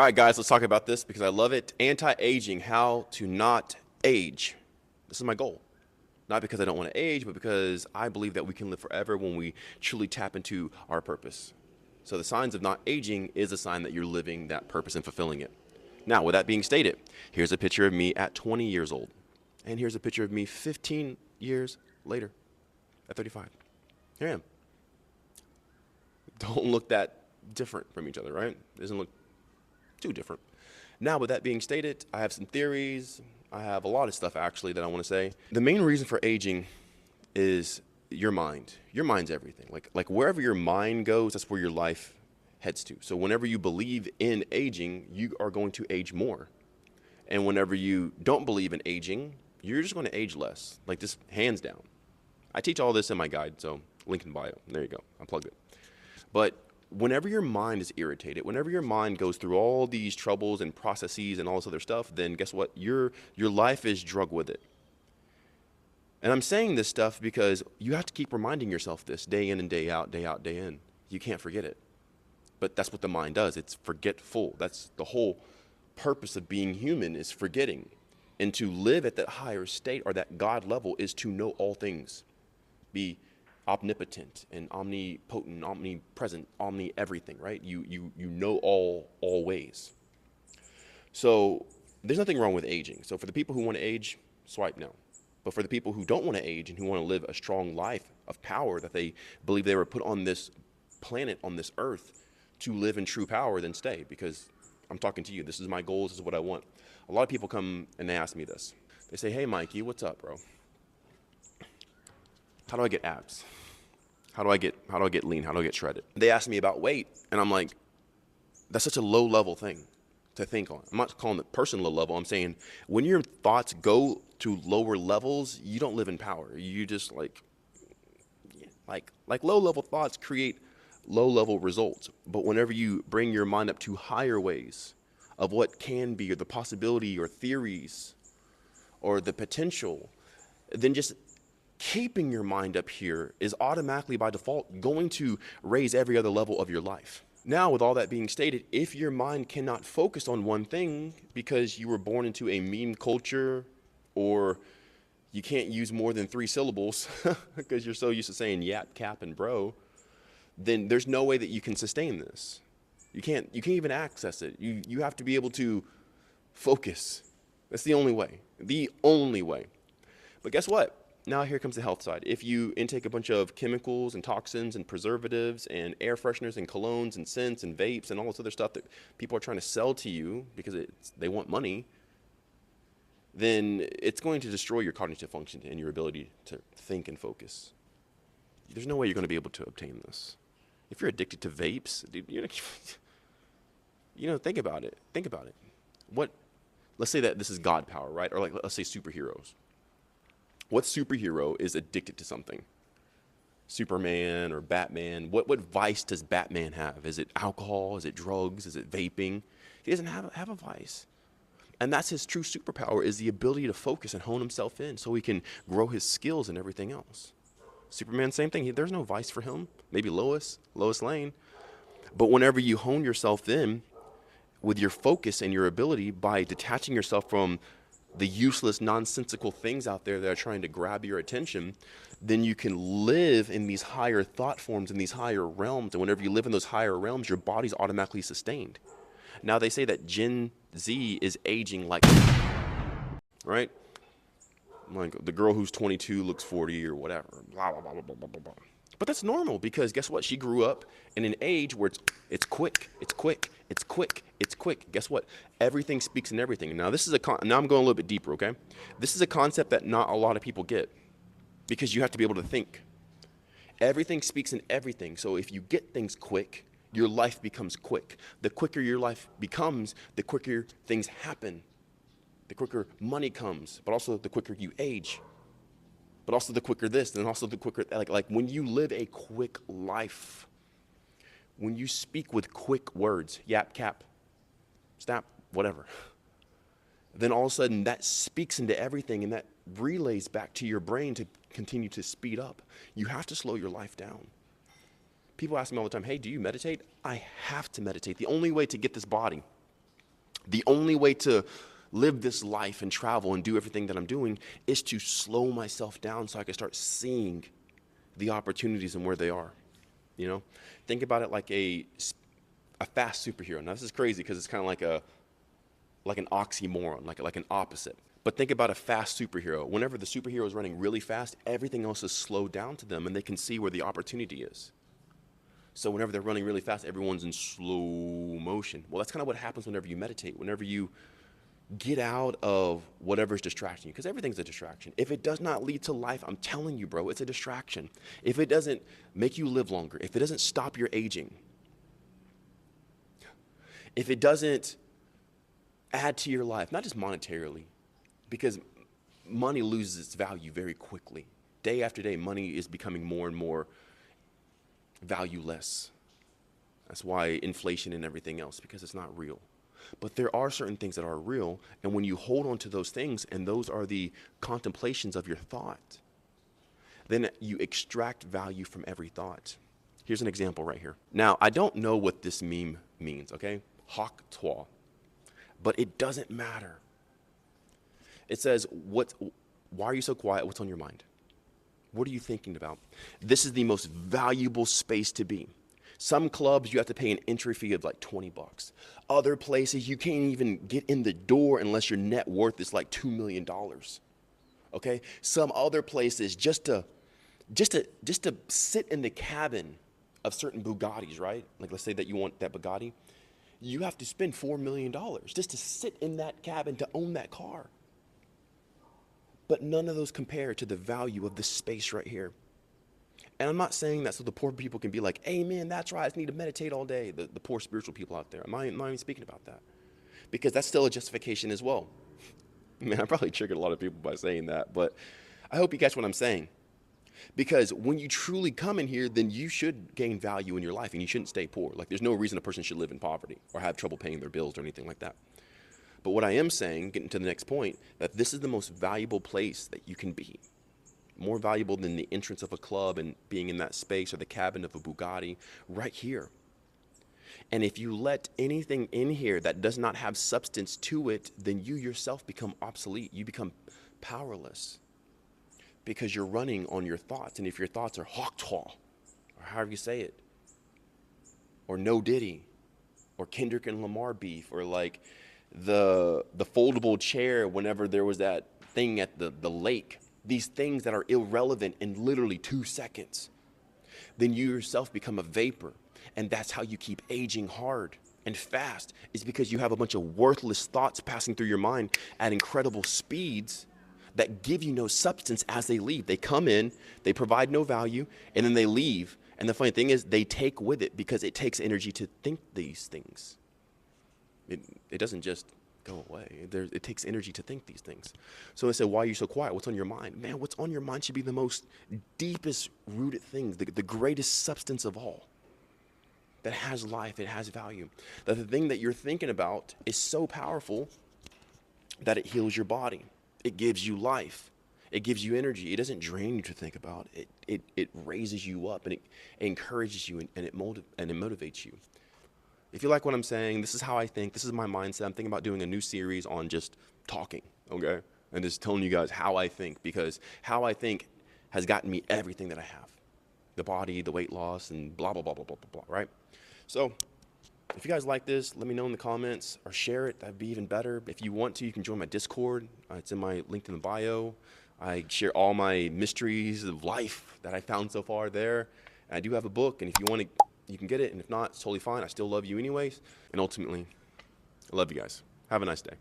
All right, guys, let's talk about this because I love it. Anti-aging, how to not age. This is my goal. Not because I don't want to age, but because I believe that we can live forever when we truly tap into our purpose. So the signs of not aging is a sign that you're living that purpose and fulfilling it. Now, with that being stated, here's a picture of me at 20 years old. And here's a picture of me 15 years later at 35. Here I am. Don't look that different from each other, right? It doesn't look too different. Now, with that being stated, I have some theories. I have a lot of stuff actually that I want to say. The main reason for aging is your mind. Your mind's everything. Like wherever your mind goes, that's where your life heads to. So whenever you believe in aging, you are going to age more. And whenever you don't believe in aging, you're just going to age less. Like just hands down. I teach all this in my guide, so link in bio. There you go. I plugged it. But whenever your mind is irritated, whenever your mind goes through all these troubles and processes and all this other stuff, then guess what? Your life is drugged with it. And I'm saying this stuff because you have to keep reminding yourself this day in and day out, day out, day in. You can't forget it. But that's what the mind does. It's forgetful. That's the whole purpose of being human, is forgetting. And to live at that higher state or that God level is to know all things. Be omnipotent and omnipotent, omnipresent, omni everything, right? You know all ways. So there's nothing wrong with aging. So for the people who want to age, swipe no. But for the people who don't want to age and who want to live a strong life of power, that they believe they were put on this planet, on this earth, to live in true power, then stay, because I'm talking to you. This is my goals. This is what I want. A lot of people come and they ask me this. They say, hey, Mikey, what's up, bro? How do I get abs? How do I get lean? How do I get shredded? They ask me about weight, and I'm like, that's such a low level thing to think on. I'm not calling it person low level. I'm saying when your thoughts go to lower levels, you don't live in power. You just like low level thoughts create low level results. But whenever you bring your mind up to higher ways of what can be, or the possibility or theories or the potential, then just keeping your mind up here is automatically by default going to raise every other level of your life. Now, with all that being stated, if your mind cannot focus on one thing because you were born into a meme culture, or you can't use more than 3 syllables because you're so used to saying yap, cap, and bro, then there's no way that you can sustain this. You can't even access it. You have to be able to focus. That's the only way. The only way. But guess what? Now here comes the health side. If you intake a bunch of chemicals and toxins and preservatives and air fresheners and colognes and scents and vapes and all this other stuff that people are trying to sell to you because they want money, then it's going to destroy your cognitive function and your ability to think and focus. There's no way you're going to be able to obtain this. If you're addicted to vapes, dude, think about it. Think about it. Let's say that this is God power, right? Or let's say superheroes. What superhero is addicted to something? Superman or Batman? What vice does Batman have? Is it alcohol? Is it drugs? Is it vaping? He doesn't have a vice. And that's his true superpower, is the ability to focus and hone himself in so he can grow his skills and everything else. Superman, same thing. There's no vice for him. Maybe Lois Lane. But whenever you hone yourself in with your focus and your ability by detaching yourself from the useless, nonsensical things out there that are trying to grab your attention, then you can live in these higher thought forms, in these higher realms. And whenever you live in those higher realms, your body's automatically sustained. Now, they say that Gen Z is aging like, right? Like the girl who's 22 looks 40 or whatever, blah, blah, blah, blah, blah, blah, blah. But that's normal because guess what? She grew up in an age where it's quick. Guess what? Everything speaks in everything. Now now I'm going a little bit deeper, okay? This is a concept that not a lot of people get because you have to be able to think. Everything speaks in everything. So if you get things quick, your life becomes quick. The quicker your life becomes, the quicker things happen. The quicker money comes, but also the quicker you age. But also the quicker this, and also the quicker, like when you live a quick life, when you speak with quick words, yap, cap, snap, whatever, then all of a sudden that speaks into everything and that relays back to your brain to continue to speed up. You have to slow your life down. People ask me all the time, hey, do you meditate? I have to meditate. The only way to get this body The only way to live this life and travel and do everything that I'm doing is to slow myself down so I can start seeing the opportunities and where they are. You know, think about it like a fast superhero. Now this is crazy because it's kind of like an oxymoron, like an opposite. But think about a fast superhero. Whenever the superhero is running really fast, everything else is slowed down to them and they can see where the opportunity is. So whenever they're running really fast, everyone's in slow motion. Well, that's kind of what happens whenever you meditate, whenever you get out of whatever's distracting you, because everything's a distraction. If it does not lead to life, I'm telling you, bro, it's a distraction. If it doesn't make you live longer, if it doesn't stop your aging, if it doesn't add to your life, not just monetarily, because money loses its value very quickly. Day after day, money is becoming more and more valueless. That's why inflation and everything else, because it's not real. But there are certain things that are real, and when you hold on to those things, and those are the contemplations of your thought, then you extract value from every thought. Here's an example right here. Now, I don't know what this meme means, okay? Hawk toi. But it doesn't matter. It says, why are you so quiet? What's on your mind? What are you thinking about? This is the most valuable space to be. Some clubs, you have to pay an entry fee of like 20 bucks. Other places, you can't even get in the door unless your net worth is like $2 million. Okay? Some other places, just to sit in the cabin of certain Bugattis, right? Like let's say that you want that Bugatti. You have to spend $4 million just to sit in that cabin to own that car. But none of those compare to the value of this space right here. And I'm not saying that so the poor people can be like, amen, that's right, I just need to meditate all day. The poor spiritual people out there. I'm not even speaking about that. Because that's still a justification as well. Man, I probably triggered a lot of people by saying that, but I hope you catch what I'm saying. Because when you truly come in here, then you should gain value in your life and you shouldn't stay poor. Like there's no reason a person should live in poverty or have trouble paying their bills or anything like that. But what I am saying, getting to the next point, that this is the most valuable place that you can be. More valuable than the entrance of a club and being in that space or the cabin of a Bugatti, right here. And if you let anything in here that does not have substance to it, then you yourself become obsolete. You become powerless because you're running on your thoughts. And if your thoughts are hawk toi, or however you say it, or no Diddy, or Kendrick and Lamar beef, or like the foldable chair whenever there was that thing at the lake, these things that are irrelevant in literally 2 seconds, then you yourself become a vapor. And that's how you keep aging hard and fast, is because you have a bunch of worthless thoughts passing through your mind at incredible speeds that give you no substance as they leave. They come in, they provide no value, and then they leave. And the funny thing is they take with it, because it takes energy to think these things. It doesn't just go away. It takes energy to think these things. So they say, why are you so quiet? What's on your mind? Man, what's on your mind should be the most deepest rooted thing, the greatest substance of all. That has life, it has value. That the thing that you're thinking about is so powerful that it heals your body. It gives you life. It gives you energy. It doesn't drain you to think about. It raises you up, and it encourages you, and it motivates you. If you like what I'm saying, this is how I think. This is my mindset. I'm thinking about doing a new series on just talking, okay? And just telling you guys how I think, because how I think has gotten me everything that I have. The body, the weight loss, and blah, blah, blah, blah, blah, blah, blah, right? So if you guys like this, let me know in the comments or share it. That'd be even better. If you want to, you can join my Discord. It's in my link in the bio. I share all my mysteries of life that I found so far there. And I do have a book, and if you want to, you can get it. And if not, it's totally fine. I still love you anyways. And ultimately, I love you guys. Have a nice day.